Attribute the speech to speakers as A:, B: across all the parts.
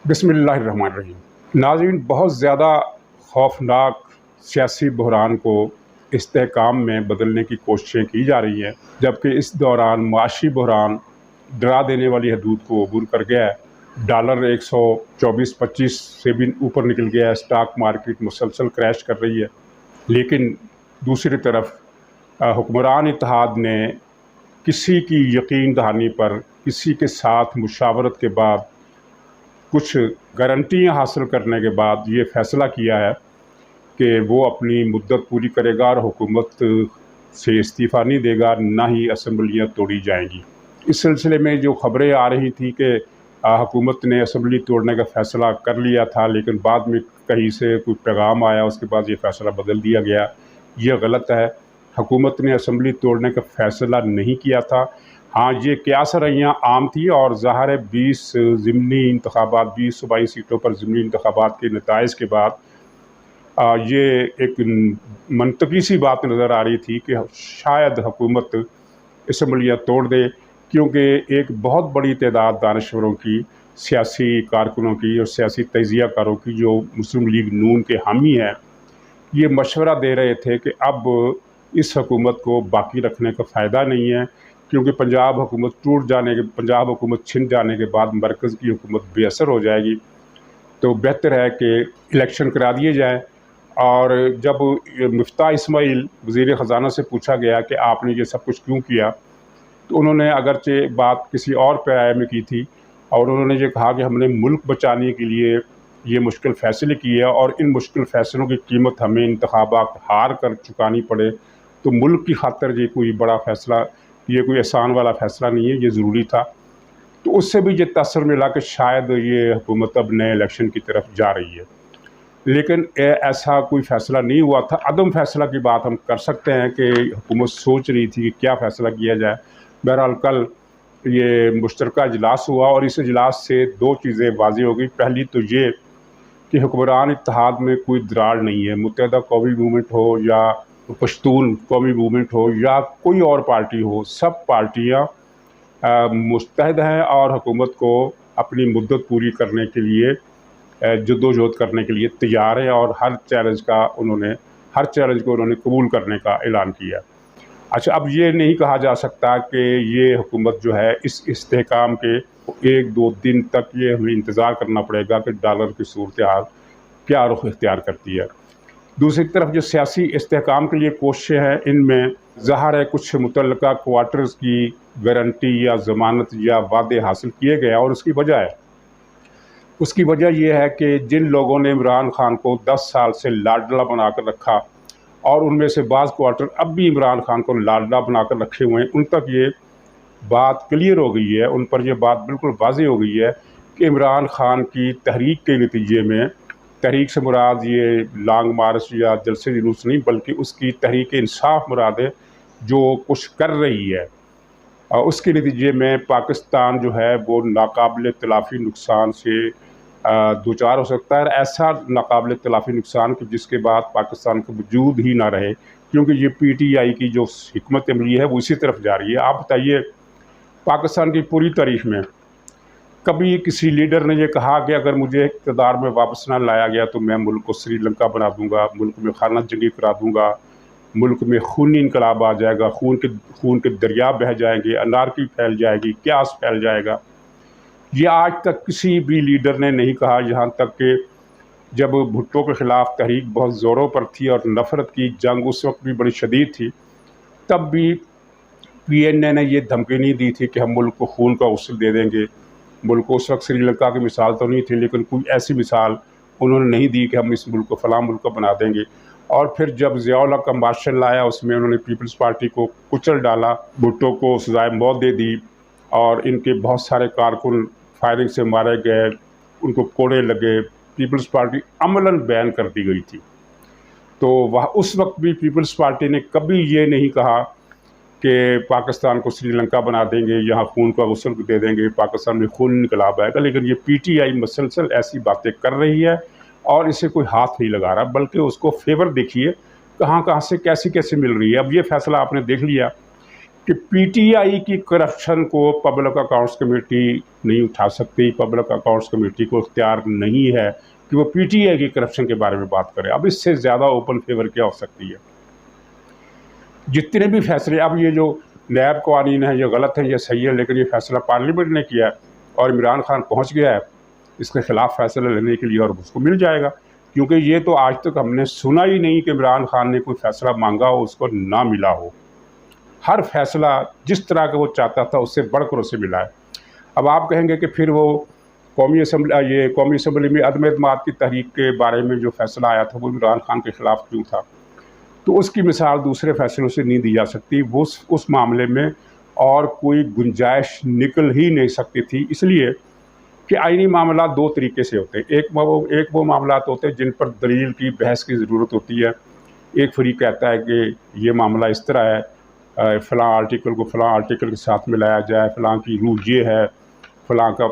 A: बिस्मिल्लाहिर्रहमानिर्रहीम। नाज़रीन, बहुत ज़्यादा खौफनाक सियासी बहरान को इस्तेहकाम में बदलने की कोशिशें की जा रही हैं, जबकि इस दौरान माशी बहरान डरा देने वाली हदूद को अबूर कर गया है। डॉलर 124-25 से भी ऊपर निकल गया है। स्टॉक मार्केट मुसलसल क्रैश कर रही है। लेकिन दूसरी तरफ हुक्मरान इत्तेहाद ने किसी की यकीन दहानी पर, किसी के साथ मुशावरत के बाद, कुछ गारंटियाँ हासिल करने के बाद ये फ़ैसला किया है कि वो अपनी मुद्दत पूरी करेगा और हुकूमत से इस्तीफ़ा नहीं देगा, ना ही असम्बलियाँ तोड़ी जाएंगी। इस सिलसिले में जो ख़बरें आ रही थी कि हुकूमत ने असम्बली तोड़ने का फ़ैसला कर लिया था, लेकिन बाद में कहीं से कोई पैगाम आया, उसके बाद ये फ़ैसला बदल दिया गया। ये गलत है। हुकूमत ने असम्बली तोड़ने का फ़ैसला नहीं किया था। हाँ, ये क़यास रैयाँ आम थी और ज़ाहिर है 20 ज़िमनी इंतखाबात, 20 सूबाई सीटों पर ज़िमनी इंतखाबात के नताइज के बाद ये एक मंतकी सी बात नज़र आ रही थी कि शायद हुकूमत असम्बलियाँ तोड़ दे, क्योंकि एक बहुत बड़ी तादाद दानश्वरों की, सियासी कारकुनों की और सियासी तजियाकारों की जो मुस्लिम लीग नून के हामी हैं, ये मशवरा दे रहे थे कि अब इस हुकूमत को बाकी रखने का फ़ायदा नहीं है, क्योंकि पंजाब हुकूमत छिन जाने के बाद मरकज़ की हुकूमत बेअसर हो जाएगी। तो बेहतर है कि इलेक्शन करा दिए जाएँ। और जब मिफ्ताह इस्माइल वज़ीर ख़ज़ाना से पूछा गया कि आपने ये सब कुछ क्यों किया, तो उन्होंने अगरचे बात किसी और पैराए में की थी और उन्होंने ये कहा कि हमने मुल्क बचाने के लिए ये मुश्किल फ़ैसले किए और इन मुश्किल फ़ैसलों की कीमत हमें इंतखाबात हार कर चुकानी पड़े, तो मुल्क की खातिर ये कोई बड़ा फ़ैसला, ये कोई आसान वाला फ़ैसला नहीं है, ये ज़रूरी था। तो उससे भी ये तासर मिला कि शायद ये हुकूमत अब नए इलेक्शन की तरफ जा रही है। लेकिन ऐसा कोई फ़ैसला नहीं हुआ था। अदम फ़ैसला की बात हम कर सकते हैं कि हुकूमत सोच रही थी कि क्या फ़ैसला किया जाए। बहरहाल कल ये मुश्तरका इजलास हुआ और इस इजलास से दो चीज़ें वाज़ेह हो गई। पहली तो ये कि हुक्मरान इत्तेहाद में कोई दरार नहीं है। मुत्तहिदा कौमी मूवमेंट हो या पश्तून कौमी मूवमेंट हो या कोई और पार्टी हो, सब पार्टियाँ मुस्तैद हैं और हुकूमत को अपनी मुद्दत पूरी करने के लिए जद्दोजहद करने के लिए तैयार है और हर चैलेंज को उन्होंने कबूल करने का ऐलान किया। अच्छा, अब ये नहीं कहा जा सकता कि ये हुकूमत जो है इस इस्तेहकाम के 1-2 दिन तक ये हमें इंतज़ार करना पड़ेगा कि डॉलर की सूरत हाल क्या रुख इख्तियार करती है। दूसरी तरफ जो सियासी इस्तेहकाम के लिए कोशिशें हैं, इनमें ज़ाहिर है कुछ मुतल्लका क्वार्टर्स की गारंटी या ज़मानत या वादे हासिल किए गए और उसकी वजह यह है कि जिन लोगों ने इमरान खान को 10 साल से लाडला बनाकर रखा और उनमें से बाज़ क्वार्टर अब भी इमरान खान को लाडला बनाकर रखे हुए हैं, उन तक ये बात क्लियर हो गई है, उन पर यह बात बिल्कुल वाज़ेह हो गई है कि इमरान खान की तहरीक के नतीजे में, तहरीक से मुराद ये लॉन्ग मार्च या जलसे जुलूस नहीं, बल्कि उसकी तहरीक इंसाफ मुराद है, जो कुछ कर रही है, उसके नतीजे में पाकिस्तान जो है वो नाकाबिल तलाफ़ी नुकसान से दो चार हो सकता है। ऐसा नाकाबिल तलाफ़ी नुकसान कि जिसके बाद पाकिस्तान का वजूद ही ना रहे, क्योंकि ये PTI की जो हिकमत अमली है वो इसी तरफ जा रही है। आप बताइए, पाकिस्तान की पूरी तारीख़ में कभी किसी लीडर ने ये कहा कि अगर मुझे इक़्तिदार में वापस ना लाया गया तो मैं मुल्क को श्रीलंका बना दूँगा, मुल्क में खाना जंगी करा दूँगा, मुल्क में खूनी इनकलाब आ जाएगा, खून के दरिया बह जाएंगे, अनारकी फैल जाएगी, क्यास फैल जाएगा। ये आज तक किसी भी लीडर ने नहीं कहा, यहाँ तक कि जब भुट्टो के ख़िलाफ़ तहरीक बहुत ज़ोरों पर थी और नफ़रत की जंग उस वक्त भी बड़ी शदीद थी, तब भी PNA ने ये धमकी नहीं दी थी कि हम मुल्क को खून का गुस्ल दे देंगे। मुल्क को उस वक्त श्रीलंका की मिसाल तो नहीं थी, लेकिन कोई ऐसी मिसाल उन्होंने नहीं दी कि हम इस मुल्क को फ़लाँ मुल्क को बना देंगे। और फिर जब ज़िया-उल हक का मार्शल आया, उसमें उन्होंने पीपल्स पार्टी को कुचल डाला, भुट्टो को सज़ाए मौत दे दी और इनके बहुत सारे कारकुन फायरिंग से मारे गए, उनको कोड़े लगे, पीपल्स पार्टी अमलन बैन कर दी गई थी। तो वह उस वक्त भी पीपल्स पार्टी ने कभी ये नहीं कहा कि पाकिस्तान को श्रीलंका बना देंगे, यहाँ खून का गुस्ल दे देंगे, पाकिस्तान में खून इनकलाब आएगा। लेकिन ये PTI मसलसल ऐसी बातें कर रही है और इसे कोई हाथ नहीं लगा रहा, बल्कि उसको फेवर देखिए कहाँ कहाँ से कैसी कैसी मिल रही है। अब ये फ़ैसला आपने देख लिया कि पीटीआई की करप्शन को पब्लिक अकाउंट्स कमेटी नहीं उठा सकती। पब्लिक अकाउंट्स कमेटी को इख्तियार नहीं है कि वो पीटीआई की करप्शन के बारे में बात करे। अब इससे ज़्यादा ओपन फेवर क्या हो सकती है। जितने भी फैसले, अब ये जो नैब कवानीन है ये गलत है, ये सही है, लेकिन ये फैसला पार्लियामेंट ने किया है और इमरान खान पहुंच गया है इसके खिलाफ फैसला लेने के लिए, और उसको मिल जाएगा। क्योंकि ये तो आज तक हमने सुना ही नहीं कि इमरान खान ने कोई फैसला मांगा हो उसको ना मिला हो। हर फैसला जिस तरह का वो चाहता था उससे बढ़कर उसे मिला है। अब आप कहेंगे कि फिर वो कौमी असम्बली में अदम एतमाद की तहरीक के बारे में जो फैसला आया था वो इमरान खान के खिलाफ क्यों था, तो उसकी मिसाल दूसरे फैसलों से नहीं दी जा सकती। वो उस मामले में और कोई गुंजाइश निकल ही नहीं सकती थी, इसलिए कि आईनी मामला दो तरीके से होते हैं। एक वो मामला होते हैं जिन पर दलील की बहस की ज़रूरत होती है। एक फरीक कहता है कि ये मामला इस तरह है, फ़लाँ आर्टिकल को फ़लाँ आर्टिकल के साथ मिलाया जाए, फ़लाँ की रूल ये है, फ़लाँ का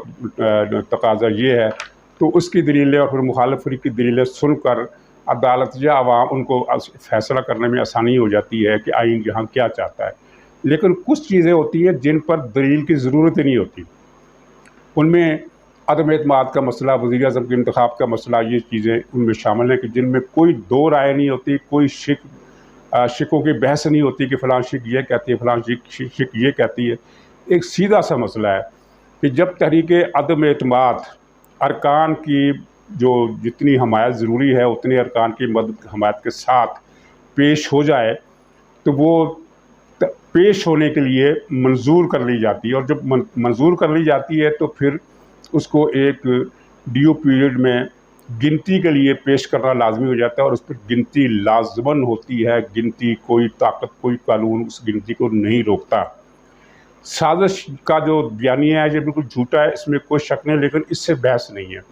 A: तकाज़ा ये है, तो उसकी दलीलें और फिर मुखालिफ फरीक की दलीलें सुनकर अदालत या आवाम उनको फैसला करने में आसानी हो जाती है कि आइन यहाँ क्या चाहता है। लेकिन कुछ चीज़ें होती हैं जिन पर दलील की ज़रूरत ही नहीं होती। उनमें अदम एतमाद का मसला, वज़ीर आज़म के इंतखाब का मसला, ये चीज़ें उनमें शामिल हैं कि जिनमें कोई दो राय नहीं होती, कोई शिकों की बहस नहीं होती कि फ़लाँ शिक ये कहती है, फ़लाँ शिक ये कहती है। एक सीधा सा मसला है कि जब तहरीक अदम एतमाद अरकान की जो जितनी हमायत ज़रूरी है उतने अरकान की मदद हमायत के साथ पेश हो जाए तो वो पेश होने के लिए मंजूर कर ली जाती है, और जब मंजूर कर ली जाती है तो फिर उसको एक ड्यू पीरियड में गिनती के लिए पेश करना लाजमी हो जाता है, और उस पर गिनती लाजमन होती है। गिनती कोई ताकत, कोई कानून उस गिनती को नहीं रोकता। साजिश का जो बयानिया है ये बिल्कुल झूठा है, इसमें कोई शक नहीं, लेकिन इससे बहस नहीं है।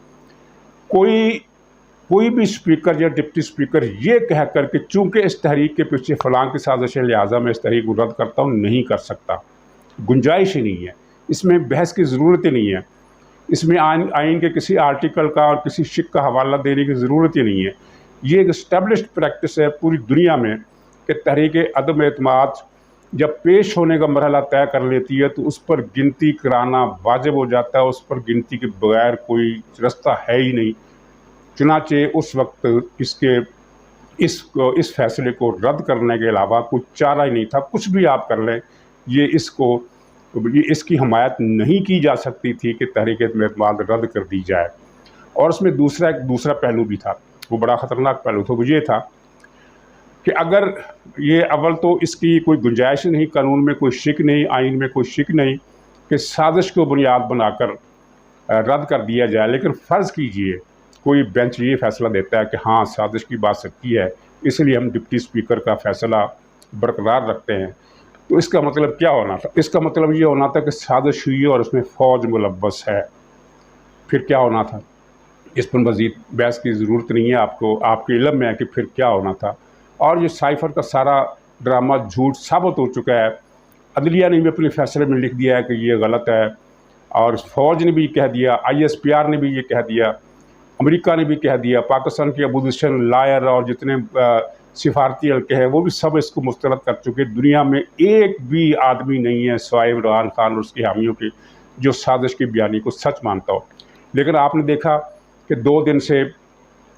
A: कोई भी स्पीकर या डिप्टी स्पीकर ये कह कर कि चूंकि इस तहरीक के पीछे फ़लाँ की साजिश है लिहाजा मैं इस तहरीक को रद्द करता हूँ, नहीं कर सकता। गुंजाइश ही नहीं है, इसमें बहस की ज़रूरत ही नहीं है। इसमें आइन के किसी आर्टिकल का और किसी शिक का हवाला देने की ज़रूरत ही नहीं है। ये एक इस्टेब्लिश्ड प्रैक्टिस है पूरी दुनिया में कि तहरीक अदम एतमाद जब पेश होने का मरहला तय कर लेती है तो उस पर गिनती कराना वाजिब हो जाता है। उस पर गिनती के बगैर कोई रास्ता है ही नहीं। चुनाचे उस वक्त इस फैसले को रद्द करने के अलावा कुछ चारा ही नहीं था। कुछ भी आप कर लें, ये इसकी हमायत नहीं की जा सकती थी कि तहरीक एतमाद रद्द कर दी जाए। और उसमें दूसरा पहलू भी था, वो बड़ा ख़तरनाक पहलू था। वो ये था कि अगर ये अव्वल तो इसकी कोई गुंजाइश नहीं, कानून में कोई शिक नहीं, आइन में कोई शिक नहीं कि साजिश को बुनियाद बनाकर रद्द कर दिया जाए। लेकिन फ़र्ज़ कीजिए कोई बेंच ये फैसला देता है कि हाँ साजिश की बात सच्ची है, इसलिए हम डिप्टी स्पीकर का फैसला बरकरार रखते हैं, तो इसका मतलब क्या होना था? इसका मतलब ये होना था कि साजिश हुई है और उसमें फ़ौज मुलव्वस है। फिर क्या होना था? इस पर मज़ीद बहस की ज़रूरत नहीं है। आपके इल्म में है कि फिर क्या होना था। और ये साइफ़र का सारा ड्रामा झूठ साबित हो चुका है। अदलिया ने भी अपने फैसले में लिख दिया है कि ये गलत है, और फ़ौज ने भी कह दिया, ISPR ने भी ये कह दिया, अमेरिका ने भी कह दिया, पाकिस्तान के अपोजिशन लायर और जितने सिफारती हल्के हैं वो भी सब इसको मुस्तरद कर चुके। दुनिया में एक भी आदमी नहीं है सिवाय इमरान खान और उसके हामियों के जो साजिश की बयानी को सच मानता हो। लेकिन आपने देखा कि 2 दिन से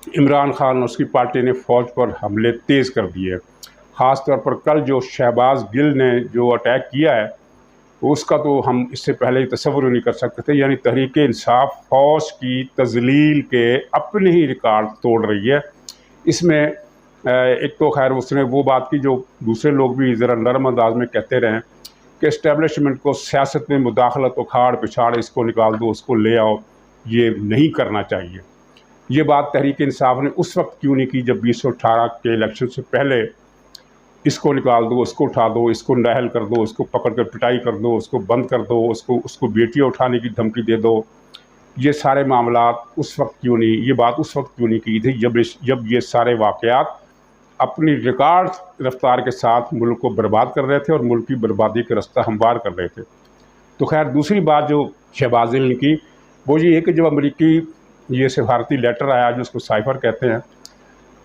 A: इमरान खान और उसकी पार्टी ने फ़ौज पर हमले तेज़ कर दिए। ख़ास तौर पर कल जो शहबाज गिल ने जो अटैक किया है उसका तो हम इससे पहले ही तसव्वुर नहीं कर सकते थे। यानी तहरीक इंसाफ फ़ौज की तज़लील के अपने ही रिकॉर्ड तोड़ रही है। इसमें एक तो खैर उसने वो बात की जो दूसरे लोग भी ज़रा नरम अंदाज में कहते रहे कि इस्टेब्लिशमेंट को सियासत में मुदाखलत, उखाड़ पिछाड़, इसको निकाल दो, उसको ले आओ, ये नहीं करना चाहिए। ये बात तहरीक इंसाफ ने उस वक्त क्यों नहीं की जब 2018 के इलेक्शन से पहले इसको निकाल दो, उसको उठा दो, इसको नाअहल कर दो, उसको पकड़ कर पिटाई कर दो, उसको बंद कर दो, उसको बेटियाँ उठाने की धमकी दे दो। ये सारे मामला उस वक्त क्यों नहीं, ये बात उस वक्त क्यों नहीं की थी जब ये सारे वाक़यात अपनी रिकॉर्ड रफ्तार के साथ मुल्क को बर्बाद कर रहे थे और मुल्क की बर्बादी का रास्ता हमवार कर रहे थे। तो खैर दूसरी बात जो शहबाज गिल ने की वो ये है कि जब अमरीकी ये सिफारती लेटर आया जिसको साइफ़र कहते हैं,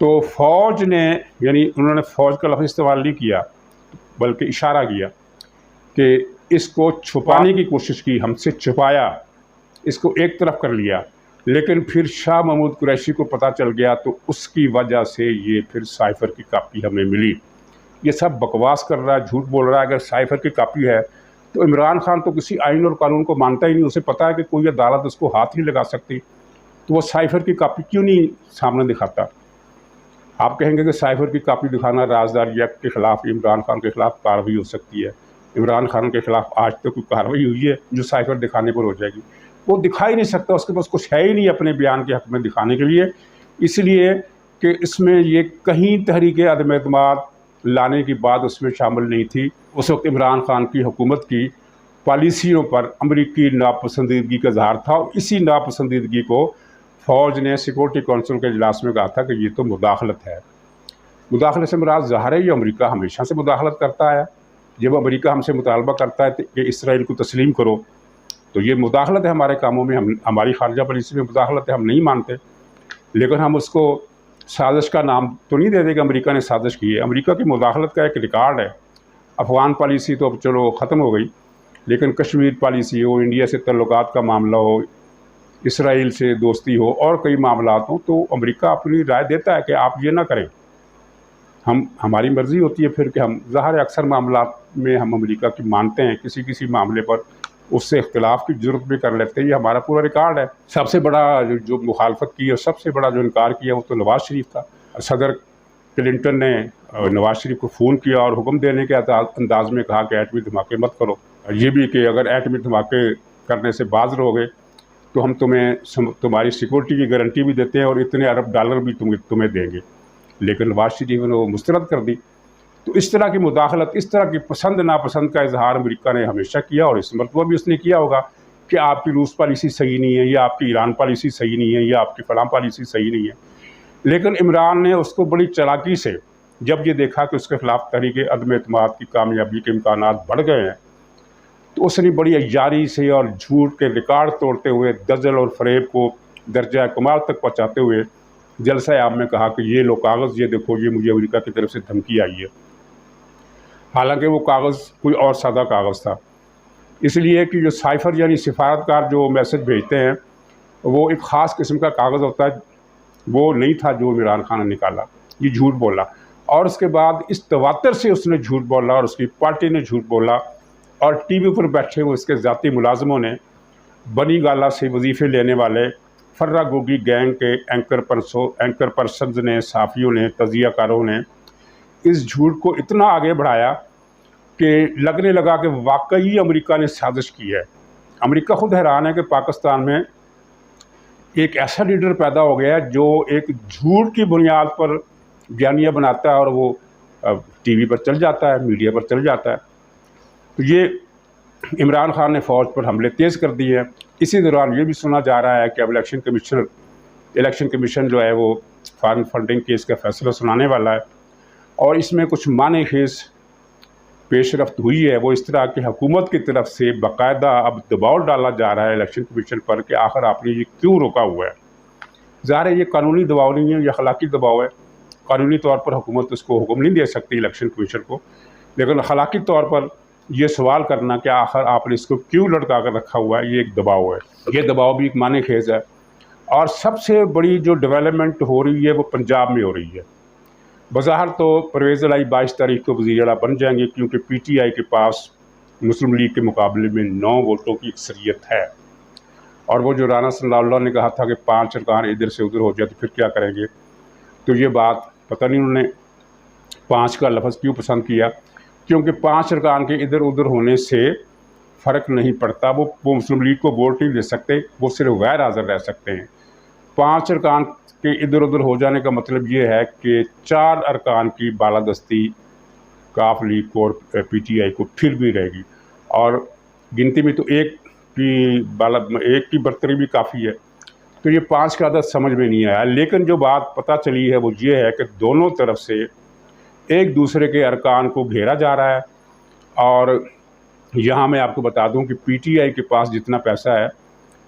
A: तो फ़ौज ने, यानी उन्होंने फ़ौज का लफ्ज़ इस्तेमाल नहीं किया बल्कि इशारा किया कि इसको छुपाने की कोशिश की, हमसे छुपाया, इसको एक तरफ कर लिया। लेकिन फिर शाह महमूद कुरैशी को पता चल गया तो उसकी वजह से ये फिर साइफ़र की कापी हमें मिली। ये सब बकवास कर रहा है, झूठ बोल रहा है। अगर साइफ़र की कापी है तो इमरान खान तो किसी आइन और कानून को मानता ही नहीं। उसे पता है कि कोई अदालत उसको हाथ नहीं लगा सकती, तो वो साइफ़र की कापी क्यों नहीं सामने दिखाता? आप कहेंगे कि साइफ़र की कापी दिखाना राजदारी एक्ट के ख़िलाफ़, इमरान खान के ख़िलाफ़ कार्रवाई हो सकती है। इमरान खान के ख़िलाफ़ आज तक कोई कार्रवाई हुई है जो साइफ़र दिखाने पर हो जाएगी? वो दिखा ही नहीं सकता, उसके पास कुछ है ही नहीं अपने बयान के हक़ में दिखाने के लिए। इसलिए कि इसमें ये कहीं तहरीक अदम एतमाद लाने की बात उसमें शामिल नहीं थी। उस वक्त इमरान खान की हुकूमत की पॉलिसियों पर अमरीकी नापसंदीदगी का इज़हार था और इसी नापसंदीदगी को फ़ौज ने सिक्योरिटी काउंसिल के इजलास में कहा था कि ये तो मुदाखलत है। मुदाखलत से मुराद ज़ाहिर है, ये अमरीका हमेशा से मुदाखलत करता है। जब अमरीका हमसे मुतालबा करता है कि इसराइल को तस्लीम करो, तो ये मुदाखलत है हमारे कामों में, हमारी खारजा पॉलिसी में मुदाखलत है, हम नहीं मानते। लेकिन हम उसको साजिश का नाम तो नहीं देते कि अमेरिका ने साजिश की है। अमेरिका की मुदाखलत का एक रिकॉर्ड है। अफ़गान पॉलिसी तो अब चलो ख़त्म हो गई, लेकिन कश्मीर पॉलिसी हो, इंडिया से तल्लुकात का मामला हो, इसराइल से दोस्ती हो और कई मामलात हों, तो अमेरिका अपनी राय देता है कि आप ये ना करें। हमारी मर्ज़ी होती है फिर कि हम ज़ाहिर है अक्सर मामलात में हम अमेरिका की मानते हैं, किसी किसी मामले पर उससे इख्तिलाफ़ की ज़रूरत भी कर लेते हैं। ये हमारा पूरा रिकॉर्ड है। सबसे बड़ा जो मुखालफत की और सबसे बड़ा जो इनकार किया वो तो नवाज़ शरीफ था। सदर क्लिंटन ने नवाज़ शरीफ को फ़ोन किया और हुक्म देने के अंदाज़ में कहा कि एटमी धमाके मत करो। ये भी कि अगर एटमी धमाके करने से बाज रहोगे तो हम तुम्हारी सिक्योरिटी की गारंटी भी देते हैं और इतने अरब डॉलर भी तुम्हें देंगे। लेकिन नवाज़ शरीफ ने वो मुस्तरद कर दी। तो इस तरह की मुदाखलत, इस तरह की पसंद नापसंद का इजहार अमेरिका ने हमेशा किया और इस मरतबा भी उसने किया होगा कि आपकी रूस पॉलिसी सही नहीं है, या आपकी ईरान पॉलिसी सही नहीं है, या आपकी फलां पॉलिसी सही नहीं है। लेकिन इमरान ने उसको बड़ी चालाकी से, जब ये देखा कि उसके ख़िलाफ़ तहरीक अदम एतमाद की कामयाबी के इम्कानात बढ़ गए हैं, तो उसने बड़ी अय्यारी से और झूठ के रिकॉर्ड तोड़ते हुए, दजल और फरेब को दर्जा कमाल तक पहुँचाते हुए जलसा आम में कहा कि ये लो कागज़, ये देखो, ये मुझे अमेरिका की तरफ से धमकी आई है। हालांकि वो कागज़ कोई और सादा कागज़ था। इसलिए कि जो साइफ़र यानी सिफारतकार जो मैसेज भेजते हैं, वो एक ख़ास किस्म का कागज़ होता है, वो नहीं था जो इमरान खान ने निकाला। ये झूठ बोला और उसके बाद इस तवातर से उसने झूठ बोला और उसकी पार्टी ने झूठ बोला और टीवी पर बैठे हुए उसके ज़ाती मुलाजमों ने, बनी गाला से वजीफ़े लेने वाले फर्रा गोगी गैंग के एंकर पर्सन्स ने, साफ़ियों ने, तजियाकारों ने इस झूठ को इतना आगे बढ़ाया कि लगने लगा कि वाकई अमेरिका ने साजिश की है। अमेरिका खुद हैरान है कि पाकिस्तान में एक ऐसा लीडर पैदा हो गया है जो एक झूठ की बुनियाद पर बयानियाँ बनाता है और वो टीवी पर चल जाता है, मीडिया पर चल जाता है। तो ये इमरान खान ने फ़ौज पर हमले तेज़ कर दिए हैं। इसी दौरान ये भी सुना जा रहा है कि अब इलेक्शन कमीशन जो है वो फॉरेन फंडिंग केस का फ़ैसला सुनाने वाला है और इसमें कुछ माने खेज़ पेशरफ्त हुई है। वो इस तरह की हुकूमत की तरफ से बाकायदा अब दबाव डाला जा रहा है इलेक्शन कमीशन पर कि आखिर आपने ये क्यों रोका हुआ है। ज़ाहिर है ये कानूनी दबाव नहीं है, ये अखलाकी दबाव है। कानूनी तौर पर हुकूमत उसको हुक्म नहीं दे सकती इलेक्शन कमीशन को, लेकिन अखलाकी तौर पर ये सवाल करना कि आखिर आपने इसको क्यों लटका कर रखा हुआ है, ये एक दबाव है। ये दबाव भी एक माने खेज़ है। और सबसे बड़ी जो डेवलपमेंट हो रही है वो पंजाब में हो रही है। बज़ाहिर तो परवेज़ इलाही 22 तारीख को वज़ीर आला बन जाएंगे, क्योंकि पीटीआई के पास मुस्लिम लीग के मुकाबले में 9 वोटों की अक्सरियत है। और वो जो राना सल्लल्लाहु ने कहा था कि 5 अरकान इधर से उधर हो जाए तो फिर क्या करेंगे, तो ये बात पता नहीं उन्होंने 5 का लफ्ज़ क्यों पसंद किया, क्योंकि 5 अरकान के इधर उधर होने से फ़र्क नहीं पड़ता। वो मुस्लिम लीग को वोट नहीं दे सकते, वो सिर्फ गैर हाज़िर रह सकते हैं। 5 अरकान के इधर उधर हो जाने का मतलब ये है कि 4 अरकान की बालादस्ती काफ लीग को और पीटीआई को फिर भी रहेगी। और गिनती में तो एक की बरतरी भी काफ़ी है। तो ये 5 का अदद समझ में नहीं आया। लेकिन जो बात पता चली है वो ये है कि दोनों तरफ से एक दूसरे के अरकान को घेरा जा रहा है। और यहाँ मैं आपको बता दूँ कि पीटीआई के पास जितना पैसा है,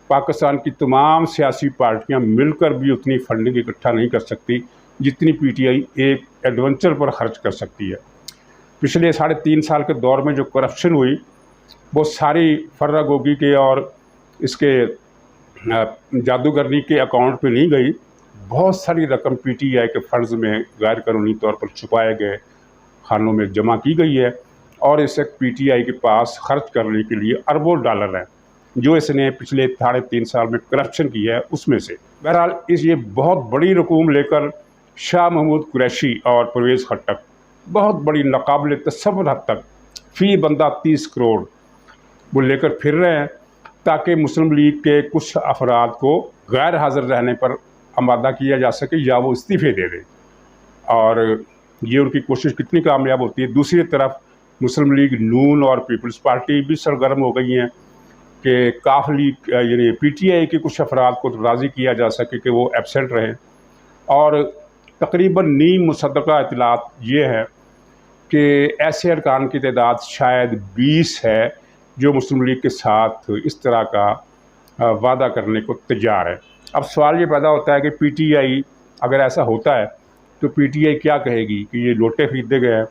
A: पाकिस्तान की तमाम सियासी पार्टियां मिलकर भी उतनी फंडिंग इकट्ठा नहीं कर सकती जितनी पीटीआई एक एडवेंचर पर खर्च कर सकती है। पिछले 3.5 साल के दौर में जो करप्शन हुई वो सारी फर्रा गोगी के और इसके जादूगरनी के अकाउंट पे नहीं गई। बहुत सारी रकम पीटीआई के फंड्स में गैर कानूनी तौर पर छुपाए गए खानों में जमा की गई है और इसे पीटीआई के पास खर्च करने के लिए अरबों डॉलर हैं जो इसने पिछले 3.5 साल में करप्शन किया है उसमें से। बहरहाल ये बहुत बड़ी रकूम लेकर शाह महमूद कुरैशी और परवेज़ खट्टक बहुत बड़ी नाकाबिल तसव्वुर हद तक फ़ी बंदा 30 करोड़ वो लेकर फिर रहे हैं ताकि मुस्लिम लीग के कुछ अफराद को गैर हाज़िर रहने पर आमादा किया जा सके या वो इस्तीफ़े दे दें। और ये उनकी कोशिश कितनी कामयाब होती है। दूसरी तरफ मुस्लिम लीग नून और पीपल्स पार्टी भी सरगर्म हो गई हैं कि काफ लीग यानी पीटीआई के कुछ अफराद को राज़ी किया जा सके कि वो एबसेंट रहें। और तकरीबन नीम मुसद्दक़ा इतलात ये है कि ऐसे अरकान की तादाद शायद 20 है जो मुस्लिम लीग के साथ इस तरह का वादा करने को तैयार है। अब सवाल ये पैदा होता है कि पीटीआई अगर ऐसा होता है तो पीटीआई क्या कहेगी कि ये लोटे खरीदे गए हैं।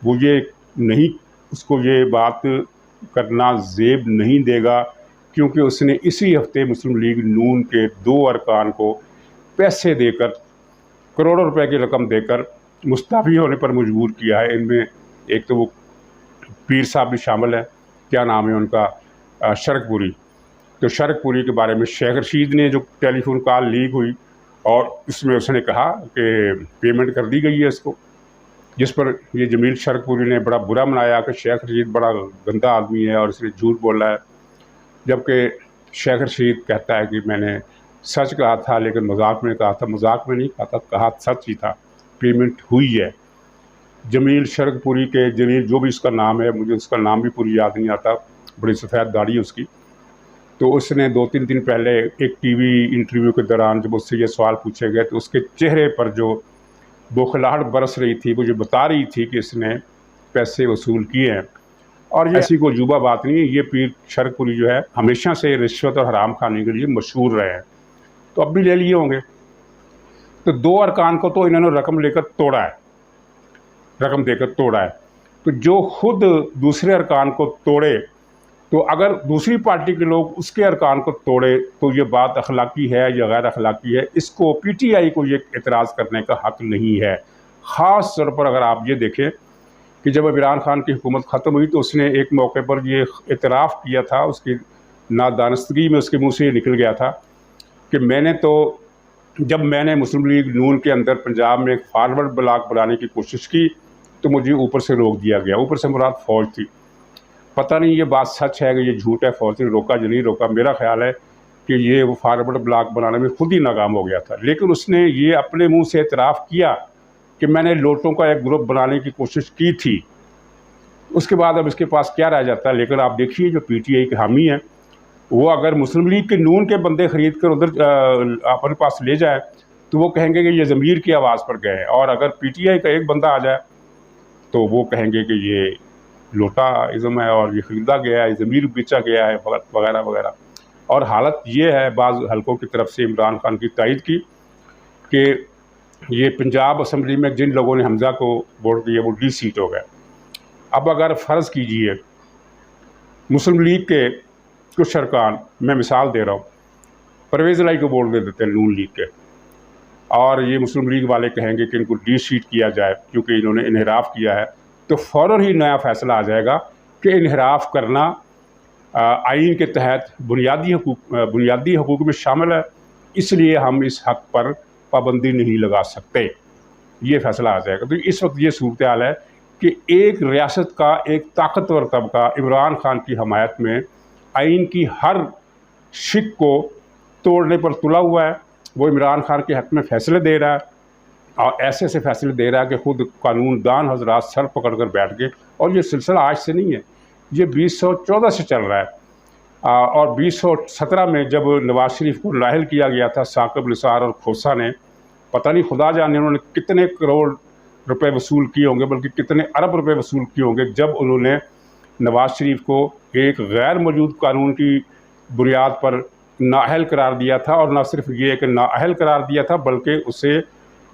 A: वो ये नहीं, उसको ये बात करना ज़ेब नहीं देगा क्योंकि उसने इसी हफ्ते मुस्लिम लीग नून के 2 अरकान को पैसे देकर करोड़ों रुपए की रकम देकर मुस्तफ़ी होने पर मजबूर किया है। इनमें एक तो वो पीर साहब भी शामिल है, क्या नाम है उनका, शरकपुरी। तो शरकपुरी के बारे में शेख रशीद ने जो टेलीफोन कॉल लीक हुई और उसमें उसने कहा कि पेमेंट कर दी गई है इसको, जिस पर ये जमील शरकपुरी ने बड़ा बुरा मनाया कि शेख रशीद बड़ा गंदा आदमी है और इसने झूठ बोला है। जबकि शेख रशीद कहता है कि मैंने सच कहा था लेकिन मजाक में कहा था। मजाक में नहीं कहा था, कहा सच ही था, पेमेंट हुई है। जमील शरकपुरी के जमील जो भी उसका नाम है, मुझे उसका नाम भी पूरी याद नहीं आता, बड़ी सफ़ेद दाढ़ी है उसकी। तो उसने 2-3 दिन पहले एक टीवी इंटरव्यू के दौरान जब उससे ये सवाल पूछे गए तो उसके चेहरे पर जो बौखलाहट बरस रही थी, मुझे बता रही थी कि इसने पैसे वसूल किए हैं। और ये ऐसी कोई अजूबा बात नहीं है। ये पीर शरकपुरी जो है हमेशा से रिश्वत और हराम खाने के लिए मशहूर रहे हैं, तो अब भी ले लिए होंगे। तो 2 अरकान को तो इन्होंने रकम लेकर तोड़ा है, रकम देकर तोड़ा है। तो जो खुद दूसरे अरकान को तोड़े, तो अगर दूसरी पार्टी के लोग उसके अरकान को तोड़े तो ये बात अखलाकी है या गैर अखलाकी है, इसको पीटीआई को ये एतराज़ करने का हक़ नहीं है। ख़ास तौर पर अगर आप ये देखें कि जब इमरान खान की हुकूमत ख़त्म हुई तो उसने एक मौके पर ये एतराफ़ किया था, उसकी नादानस्तगी में उसके मुँह से ये निकल गया था कि जब मैंने मुस्लिम लीग नून के अंदर पंजाब में एक फारवर्ड ब्लॉक बनाने की कोशिश की तो मुझे ऊपर से रोक दिया गया। ऊपर से मुराद फ़ौज थी। पता नहीं ये बात सच है कि ये झूठ है, फ़ौज ने रोका या नहीं रोका। मेरा ख्याल है कि ये वो फारवर्ड ब्लॉक बनाने में खुद ही नाकाम हो गया था। लेकिन उसने ये अपने मुंह से एतराफ़ किया कि मैंने लोटों का एक ग्रुप बनाने की कोशिश की थी। उसके बाद अब इसके पास क्या रह जाता है। लेकिन आप देखिए जो पीटीआई के हामी हैं वो अगर मुस्लिम लीग के नून के बंदे ख़रीद कर उधर अपने पास ले जाए तो वो कहेंगे कि ये ज़मीर की आवाज़ पर गए हैं, और अगर पीटीआई का एक बंदा आ जाए तो वो कहेंगे कि ये लोटा इज़म है और ये ख़रीदा गया है, ज़मीर बेचा गया है वगैरह वगैरह। और हालत ये है बाज़ हलकों की तरफ से इमरान खान की तायद की कि ये पंजाब असम्बली में जिन लोगों ने हमज़ा को वोट दिया वो डी सीट हो गए। अब अगर फ़र्ज़ कीजिए मुस्लिम लीग के कुछ अरकान, मैं मिसाल दे रहा हूँ, परवेज़ लाई को वोट दे देते हैं नून लीग के, और ये मुस्लिम लीग वाले कहेंगे कि इनको डी सीट किया जाए क्योंकि इन्होंने इन्हिराफ़ किया है, तो फ़ौरन ही नया फ़ैसला आ जाएगा कि इन्हिराफ़ करना आइन के तहत बुनियादी हकूक़ में शामिल है, इसलिए हम इस हक़ पर पाबंदी नहीं लगा सकते। ये फ़ैसला आ जाएगा। तो इस वक्त ये सूरत हाल है कि एक रियासत का एक ताकतवर तबका इमरान खान की हमायत में आइन की हर शिक को तोड़ने पर तुला हुआ है। वो इमरान खान के हक़ में फ़ैसले दे रहा है और ऐसे फ़ैसले दे रहा है कि ख़ुद कानूनदान हज़रात सर पकड़ कर बैठ गए। और ये सिलसिला आज से नहीं है, ये 2014 से चल रहा है। और 2017 में जब नवाज़ शरीफ को नाअहल किया गया था साकिब निसार और खोसा ने, पता नहीं खुदा जाने उन्होंने कितने करोड़ रुपए वसूल किए होंगे, बल्कि कितने अरब रुपए वसूल किए होंगे, जब उन्होंने नवाज़ शरीफ को एक गैर मौजूद कानून की बुनियाद पर नाअहल करार दिया था। और न सिर्फ ये कि नाअहल करार दिया था बल्कि उसे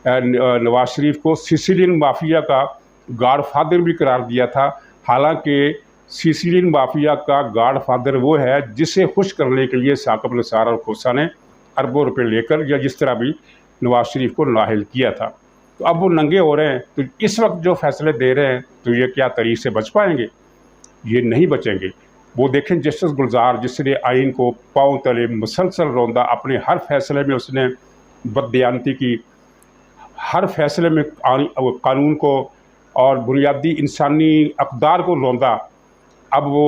A: नवाज़ शरीफ को सिसिलियन माफिया का गॉडफादर भी करार दिया था। हालांकि सिसिलियन माफिया का गॉड फादर वो है जिसे खुश करने के लिए साकिब निसार और खोसा ने अरबों रुपए लेकर या जिस तरह भी नवाज शरीफ को नाअहल किया था। तो अब वो नंगे हो रहे हैं, तो इस वक्त जो फैसले दे रहे हैं तो ये क्या तरीक़ से बच पाएंगे? ये नहीं बचेंगे। वो देखें जस्टिस गुलजार जिसने आइन को पाँव तले मुसलसल रौंदा, अपने हर फैसले में उसने बददियानती की, हर फैसले में कानून को और बुनियादी इंसानी अक़दार को रौंदा। अब वो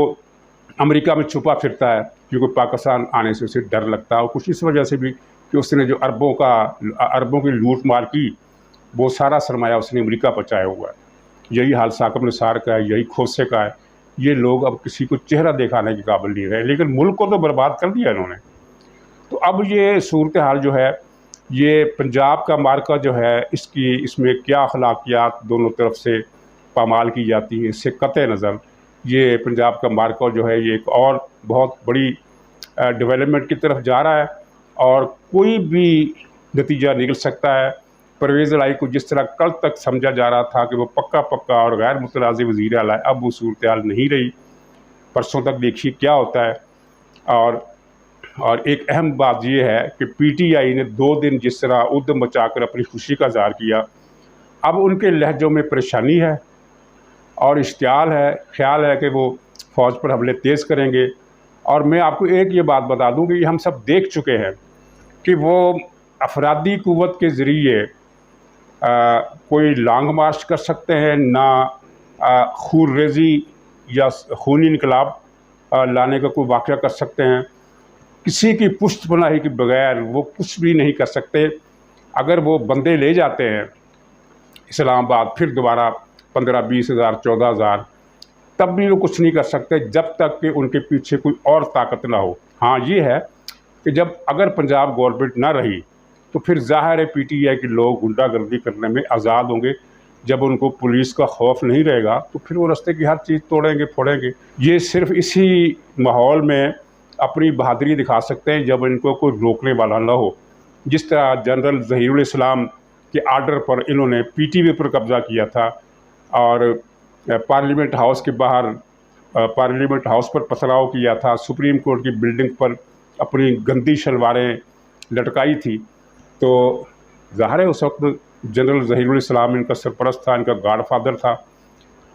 A: अमेरिका में छुपा फिरता है क्योंकि पाकिस्तान आने से उसे डर लगता है, और कुछ इस वजह से भी कि उसने जो अरबों की लूट मार की, वो सारा सरमाया उसने अमेरिका पहुँचाया हुआ है। यही हाल साकिब निसार का है, यही खोसे का है। ये लोग अब किसी को चेहरा दिखाने के काबिल नहीं रहे, लेकिन मुल्क को तो बर्बाद कर दिया इन्होंने। तो अब ये सूरत हाल जो है, ये पंजाब का मार्का जो है, इसमें क्या अखलाकियात दोनों तरफ से पामाल की जाती हैं, इससे कतई नज़र ये पंजाब का मार्का जो है ये एक और बहुत बड़ी डेवलपमेंट की तरफ जा रहा है, और कोई भी नतीजा निकल सकता है। परवेज़ इलाही को जिस तरह कल तक समझा जा रहा था कि वो पक्का और गैर मुतनाज़िर वज़ीर आला है, अब वो सूरत हाल नहीं रही। परसों तक देखिए क्या होता है। और एक अहम बात ये है कि पीटीआई ने 2 दिन जिस तरह उद्दम मचाकर अपनी खुशी का इज़हार किया, अब उनके लहजों में परेशानी है और इश्तियाल है, ख्याल है कि वो फ़ौज पर हमले तेज़ करेंगे। और मैं आपको एक ये बात बता दूं कि हम सब देख चुके हैं कि वो अफरादी क़ुव्वत के ज़रिए कोई लॉन्ग मार्च कर सकते हैं, ना खून रेज़ी या खूनी इनकलाब लाने का कोई वाक़या कर सकते हैं। किसी की पुश्त पनाही के बगैर वो कुछ भी नहीं कर सकते। अगर वो बंदे ले जाते हैं इस्लामाबाद, फिर दोबारा 15-20 हज़ार 14 हज़ार, तब भी वो कुछ नहीं कर सकते जब तक कि उनके पीछे कोई और ताकत ना हो। हाँ, ये है कि अगर पंजाब गवर्नमेंट ना रही तो फिर ज़ाहिर है पीटीआई के लोग गुंडागर्दी करने में आज़ाद होंगे। जब उनको पुलिस का खौफ नहीं रहेगा तो फिर वो रास्ते की हर चीज़ तोड़ेंगे फोड़ेंगे। ये सिर्फ इसी माहौल में अपनी बहादुरी दिखा सकते हैं जब इनको कोई रोकने वाला ना हो। जिस तरह जनरल ज़हीरुल इस्लाम के आर्डर पर इन्होंने पीटीवी पर कब्ज़ा किया था और पार्लियामेंट हाउस के बाहर पार्लियामेंट हाउस पर पथराव किया था, सुप्रीम कोर्ट की बिल्डिंग पर अपनी गंदी शलवारें लटकाई थी। तो ज़ाहिर है उस वक्त जनरल ज़हीरुल इस्लाम इनका सरपरस्त था, इनका गॉड फादर था,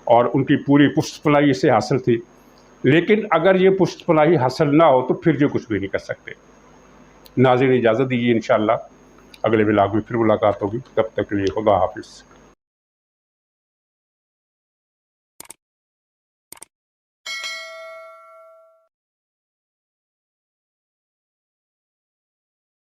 A: और उनकी पूरी पुश्त पनाही इससे हासिल थी। लेकिन अगर ये पुश्त पनाही हासिल ना हो तो फिर जो कुछ भी नहीं कर सकते। नाज़रीन, इजाज़त दीजिए, इंशाअल्लाह अगले व्लॉग में फिर मुलाकात होगी। तब तक के लिए खुदा हाफिज़।